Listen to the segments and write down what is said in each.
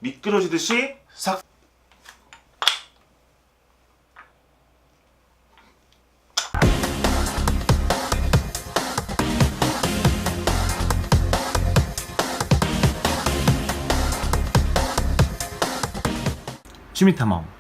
미끄러지듯이 싹.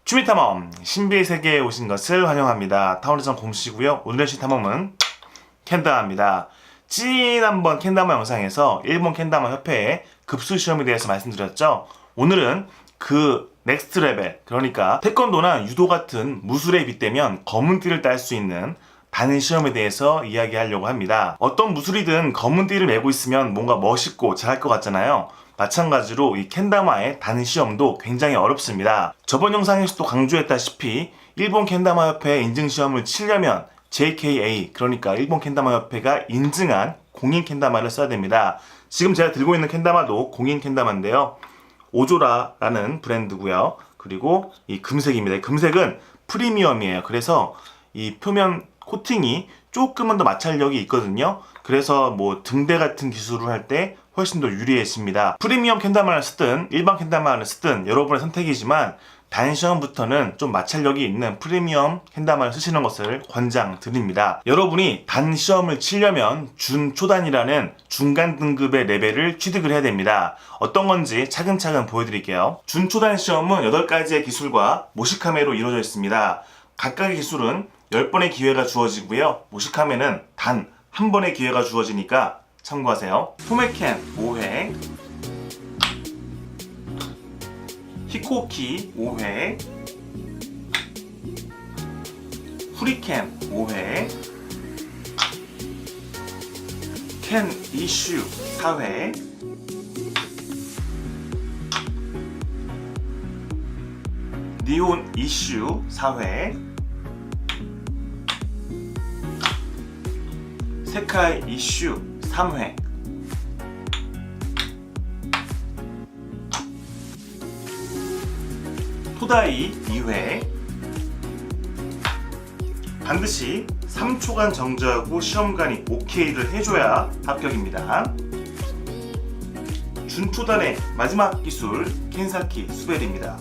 취미탐험 신비의 세계에 오신 것을 환영합니다. 타오르선 곰씨고요. 오늘의 시탐험은 캔다마입니다. 지난번 캔다마 영상에서 일본 캔다마 협회의 급수 시험에 대해서 말씀드렸죠. 오늘은 그 넥스트 레벨, 그러니까 태권도나 유도 같은 무술에 빗대면 검은 띠를 딸 수 있는 단 시험에 대해서 이야기하려고 합니다. 어떤 무술이든 검은 띠를 메고 있으면 뭔가 멋있고 잘할 것 같잖아요. 마찬가지로 이 캔다마의 단 시험도 굉장히 어렵습니다. 저번 영상에서도 강조했다시피 일본 캔다마 협회 인증 시험을 치려면 JKA, 그러니까 일본 캔다마 협회가 인증한 공인 캔다마를 써야 됩니다. 지금 제가 들고 있는 캔다마도 공인 캔다마인데요. 오조라라는 브랜드고요. 그리고 이 금색입니다. 금색은 프리미엄이에요. 그래서 이 표면 코팅이 조금은 더 마찰력이 있거든요. 그래서 뭐 등대 같은 기술을 할 때 훨씬 더 유리해집니다. 프리미엄 캔다마를 쓰든 일반 캔다마를 쓰든 여러분의 선택이지만 단 시험부터는 좀 마찰력이 있는 프리미엄 캔다마를 쓰시는 것을 권장드립니다. 여러분이 단 시험을 치려면 준초단이라는 중간 등급의 레벨을 취득을 해야 됩니다. 어떤 건지 차근차근 보여드릴게요. 준초단 시험은 8가지의 기술과 모시카메로 이루어져 있습니다. 각각의 기술은 10번의 기회가 주어지고요. 모시카메는 단 한 번의 기회가 주어지니까 참고하세요. 포메켄 5회, 히코키 5회, 후리켄 5회, 켄 이슈 4회, 니온 이슈 4회, 세카이 이슈 3회, 토다이 2회. 반드시 3초간 정지하고 시험관이 OK를 해줘야 합격입니다. 준초단의 마지막 기술 켄사키 수벨입니다.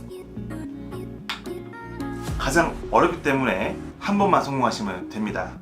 가장 어렵기 때문에 한 번만 성공하시면 됩니다.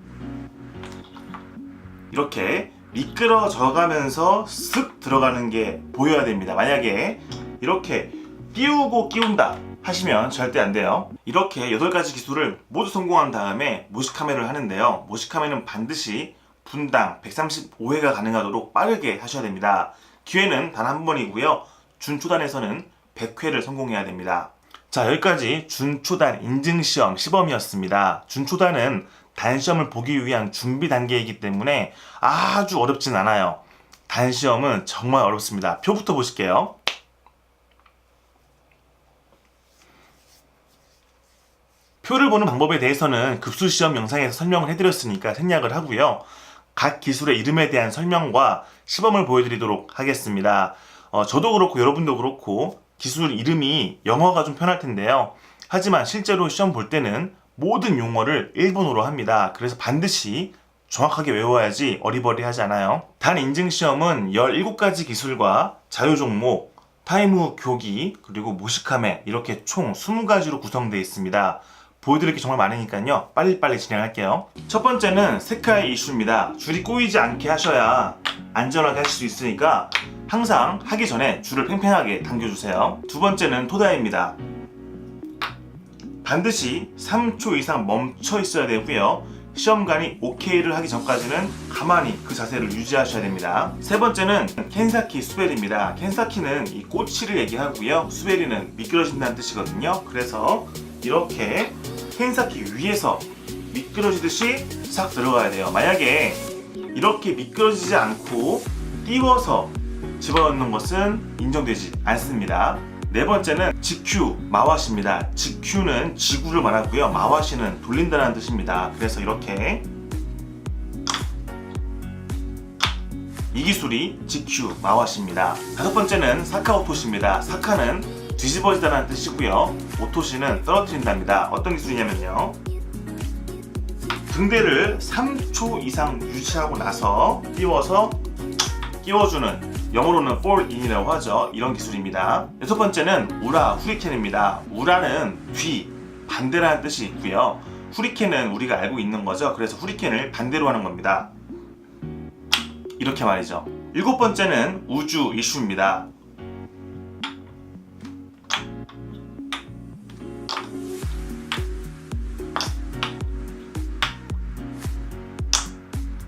이렇게 미끄러져 가면서 쓱 들어가는 게 보여야 됩니다. 만약에 이렇게 끼우고 끼운다 하시면 절대 안 돼요. 이렇게 8가지 기술을 모두 성공한 다음에 모시카메를 하는데요. 모시카메는 반드시 분당 135회가 가능하도록 빠르게 하셔야 됩니다. 기회는 단 한 번이고요. 준초단에서는 100회를 성공해야 됩니다. 자, 여기까지 준초단 인증시험 시범이었습니다. 준초단은 단시험을 보기 위한 준비 단계이기 때문에 아주 어렵진 않아요. 단시험은 정말 어렵습니다. 표부터 보실게요. 표를 보는 방법에 대해서는 급수시험 영상에서 설명을 해드렸으니까 생략을 하고요. 각 기술의 이름에 대한 설명과 시범을 보여드리도록 하겠습니다. 저도 그렇고 여러분도 그렇고 기술 이름이 영어가 좀 편할 텐데요. 하지만 실제로 시험 볼 때는 모든 용어를 일본어로 합니다. 그래서 반드시 정확하게 외워야지 어리버리하지 않아요. 단 인증시험은 17가지 기술과 자유 종목, 타이무 교기, 그리고 모시카메 이렇게 총 20가지로 구성되어 있습니다. 보여드릴 게 정말 많으니까요. 빨리빨리 진행할게요. 첫 번째는 세카이 이슈입니다. 줄이 꼬이지 않게 하셔야 안전하게 하실 수 있으니까 항상 하기 전에 줄을 팽팽하게 당겨주세요. 두 번째는 토다이입니다. 반드시 3초 이상 멈춰 있어야 되고요. 시험관이 OK를 하기 전까지는 가만히 그 자세를 유지하셔야 됩니다. 세 번째는 켄사키 수벨입니다. 켄사키는 이 꼬치를 얘기하고요. 수벨이는 미끄러진다는 뜻이거든요. 그래서 이렇게 켄사키 위에서 미끄러지듯이 싹 들어가야 돼요. 만약에 이렇게 미끄러지지 않고 띄워서 집어넣는 것은 인정되지 않습니다. 네 번째는 지큐 마와시입니다. 지큐는 지구를 말하고요. 마와시는 돌린다는 뜻입니다. 그래서 이렇게 이 기술이 지큐 마와시입니다. 다섯 번째는 사카 오토시입니다. 사카는 뒤집어지다는 뜻이고요. 오토시는 떨어뜨린답니다. 어떤 기술이냐면요. 등대를 3초 이상 유지하고 나서 띄워서 끼워주는 영어로는 fall in이라고 하죠. 이런 기술입니다. 여섯 번째는 우라 후리캔입니다. 우라는 뒤, 반대라는 뜻이 있고요. 후리캔은 우리가 알고 있는 거죠. 그래서 후리캔을 반대로 하는 겁니다. 이렇게 말이죠. 일곱 번째는 우주 이슈입니다.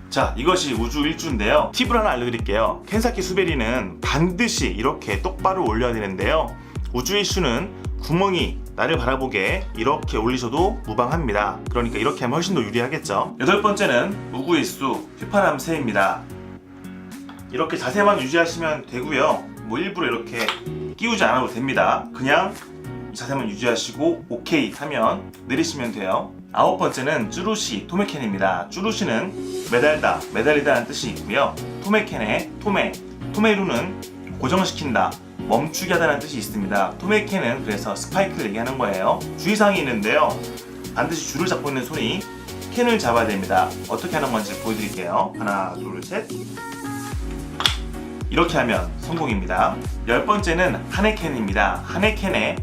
자, 이것이 우주 일주인데요. 팁을 하나 알려드릴게요. 켄사키 수베리는 반드시 이렇게 똑바로 올려야 되는데요. 우주 이슈는 구멍이 나를 바라보게 이렇게 올리셔도 무방합니다. 그러니까 이렇게 하면 훨씬 더 유리하겠죠. 여덟 번째는 우구이수 휘파람새입니다. 이렇게 자세만 유지하시면 되고요. 뭐 일부러 이렇게 끼우지 않아도 됩니다. 그냥 자세만 유지하시고 오케이 하면 내리시면 돼요. 아홉 번째는 쭈루시 토메켄입니다. 쭈루시는 매달다, 매달리다라는 뜻이 있고요. 토메켄의 토메루는 고정시킨다, 멈추게 하다라는 뜻이 있습니다. 토메켄은 그래서 스파이크를 얘기하는 거예요. 주의사항이 있는데요. 반드시 줄을 잡고 있는 손이 캔을 잡아야 됩니다. 어떻게 하는 건지 보여드릴게요. 하나, 둘, 셋. 이렇게 하면 성공입니다. 열 번째는 하네켄입니다. 하네켄의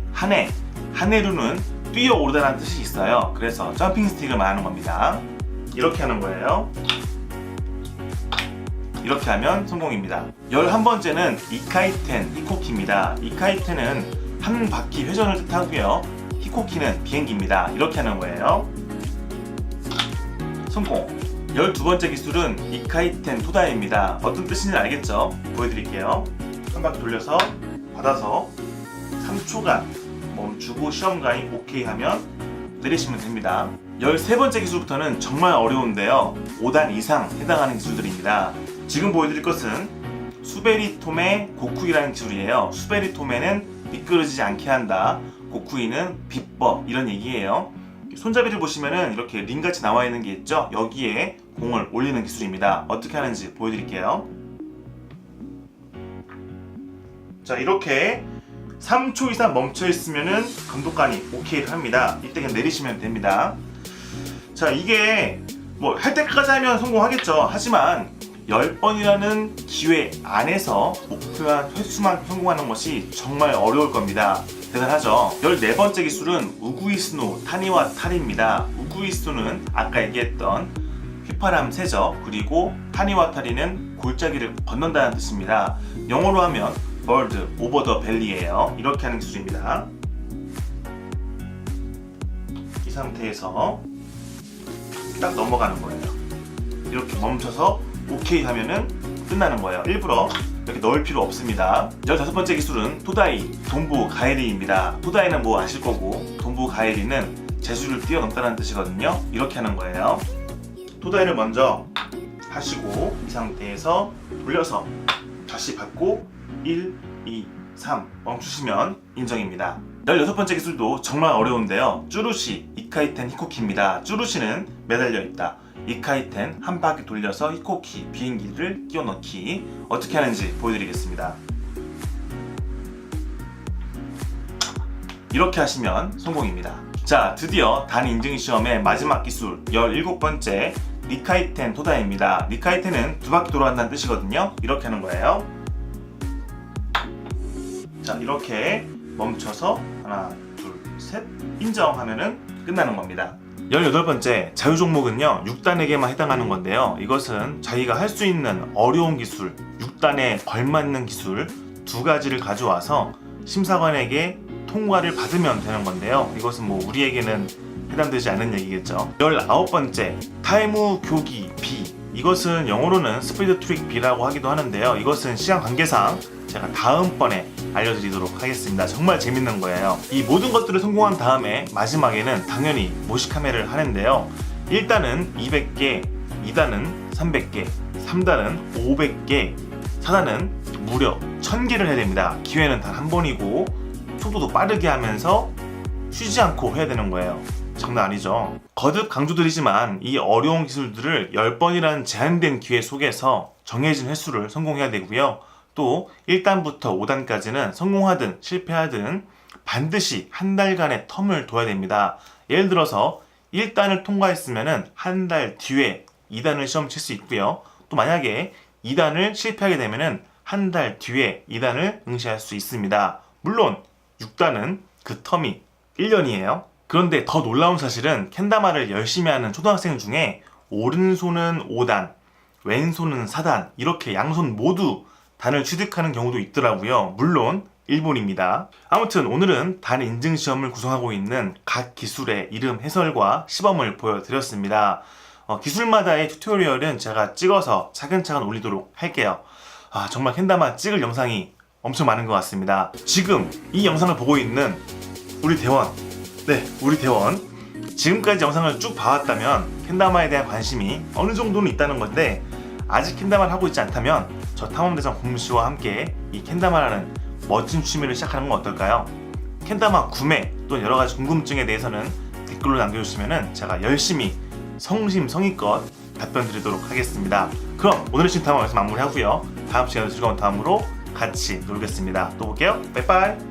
하네루는 뛰어오르다라는 뜻이 있어요. 그래서 점핑 스틱을 말하는 겁니다. 이렇게 하는 거예요. 이렇게 하면 성공입니다. 11번째는 이카이텐 히코키입니다. 이카이텐은 한 바퀴 회전을 뜻하고요. 히코키는 비행기입니다. 이렇게 하는 거예요. 성공. 12번째 기술은 이카이텐 토다이입니다. 어떤 뜻인지 알겠죠? 보여드릴게요. 한 바퀴 돌려서 받아서 3초간 멈추고 시험가인 오케이 하면 내리시면 됩니다. 13번째 기술부터는 정말 어려운데요. 5단 이상 해당하는 기술들입니다. 지금 보여드릴 것은 수베리토메 고쿠이라는 기술이에요. 수베리토메는 미끄러지지 않게 한다. 고쿠이는 비법 이런 얘기예요. 손잡이를 보시면은 이렇게 링같이 나와 있는 게 있죠. 여기에 공을 올리는 기술입니다. 어떻게 하는지 보여드릴게요. 자, 이렇게 3초 이상 멈춰 있으면은 감독관이 오케이를 합니다. 이때 그냥 내리시면 됩니다. 자, 이게 뭐 할 때까지 하면 성공하겠죠. 하지만 10번이라는 기회 안에서 목표한 횟수만 성공하는 것이 정말 어려울 겁니다. 대단하죠. 14번째 기술은 우구이스노 타니와 타리입니다. 우구이스노는 아까 얘기했던 휘파람새죠. 그리고 타니와 타리는 골짜기를 건넌다는 뜻입니다. 영어로 하면 bird over the belly예요. 이렇게 하는 기술입니다. 이 상태에서 딱 넘어가는 거예요. 이렇게 멈춰서 오케이 하면은 끝나는 거예요. 일부러 이렇게 넣을 필요 없습니다. 15번째 기술은 토다이 돈부 가에리입니다. 토다이는 뭐 아실 거고, 돈부 가에리는 재수를 뛰어넘다는 뜻이거든요. 이렇게 하는 거예요. 토다이를 먼저 하시고 이 상태에서 돌려서 다시 받고 1, 2, 3 멈추시면 인정입니다. 16번째 기술도 정말 어려운데요. 쭈루시 이카이텐 히코키입니다. 쭈루시는 매달려 있다. 이카이텐 한 바퀴 돌려서 히코키 비행기를 끼워 넣기. 어떻게 하는지 보여드리겠습니다. 이렇게 하시면 성공입니다. 자, 드디어 단 인증 시험의 마지막 기술 17번째 리카이텐 토다이입니다. 리카이텐은 두 바퀴 돌아간다는 뜻이거든요. 이렇게 하는 거예요. 자, 이렇게 멈춰서 하나, 둘, 셋 인정하면은 끝나는 겁니다. 18번째 자유 종목은요 6단에게만 해당하는 건데요. 이것은 자기가 할 수 있는 어려운 기술, 6단에 걸맞는 기술 두 가지를 가져와서 심사관에게 통과를 받으면 되는 건데요. 이것은 뭐 우리에게는 해당되지 않는 얘기겠죠. 19번째 타이무 교기 B, 이것은 영어로는 스피드 트릭 B라고 하기도 하는데요. 이것은 시간 관계상 제가 다음번에 알려드리도록 하겠습니다. 정말 재밌는 거예요. 이 모든 것들을 성공한 다음에 마지막에는 당연히 모시카메를 하는데요. 1단은 200개, 2단은 300개, 3단은 500개, 4단은 무려 1000개를 해야 됩니다. 기회는 단 한 번이고 속도도 빠르게 하면서 쉬지 않고 해야 되는 거예요. 장난 아니죠. 거듭 강조드리지만 이 어려운 기술들을 10번이라는 제한된 기회 속에서 정해진 횟수를 성공해야 되고요. 또 1단부터 5단까지는 성공하든 실패하든 반드시 한 달간의 텀을 둬야 됩니다. 예를 들어서 1단을 통과했으면 한 달 뒤에 2단을 시험 칠 수 있고요. 또 만약에 2단을 실패하게 되면 한 달 뒤에 2단을 응시할 수 있습니다. 물론 6단은 그 텀이 1년이에요. 그런데 더 놀라운 사실은 캔다마를 열심히 하는 초등학생 중에 오른손은 5단, 왼손은 4단 이렇게 양손 모두 단을 취득하는 경우도 있더라고요. 물론 일본입니다. 아무튼 오늘은 단 인증 시험을 구성하고 있는 각 기술의 이름 해설과 시범을 보여드렸습니다. 기술마다의 튜토리얼은 제가 찍어서 차근차근 올리도록 할게요. 정말 캔다마 찍을 영상이 엄청 많은 것 같습니다. 지금 이 영상을 보고 있는 우리 대원, 우리 대원, 지금까지 영상을 쭉 봐왔다면 캔다마에 대한 관심이 어느 정도는 있다는 건데, 아직 캔다마를 하고 있지 않다면 저 탐험대장 곰씨와 함께 이 캔다마라는 멋진 취미를 시작하는 건 어떨까요? 캔다마 구매 또는 여러가지 궁금증에 대해서는 댓글로 남겨주시면 제가 열심히 성심성의껏 답변 드리도록 하겠습니다. 그럼 오늘의 신탐험 여기서 마무리하고요. 다음 시간에 즐거운 다음으로 같이 놀겠습니다. 또 볼게요. 빠이빠이.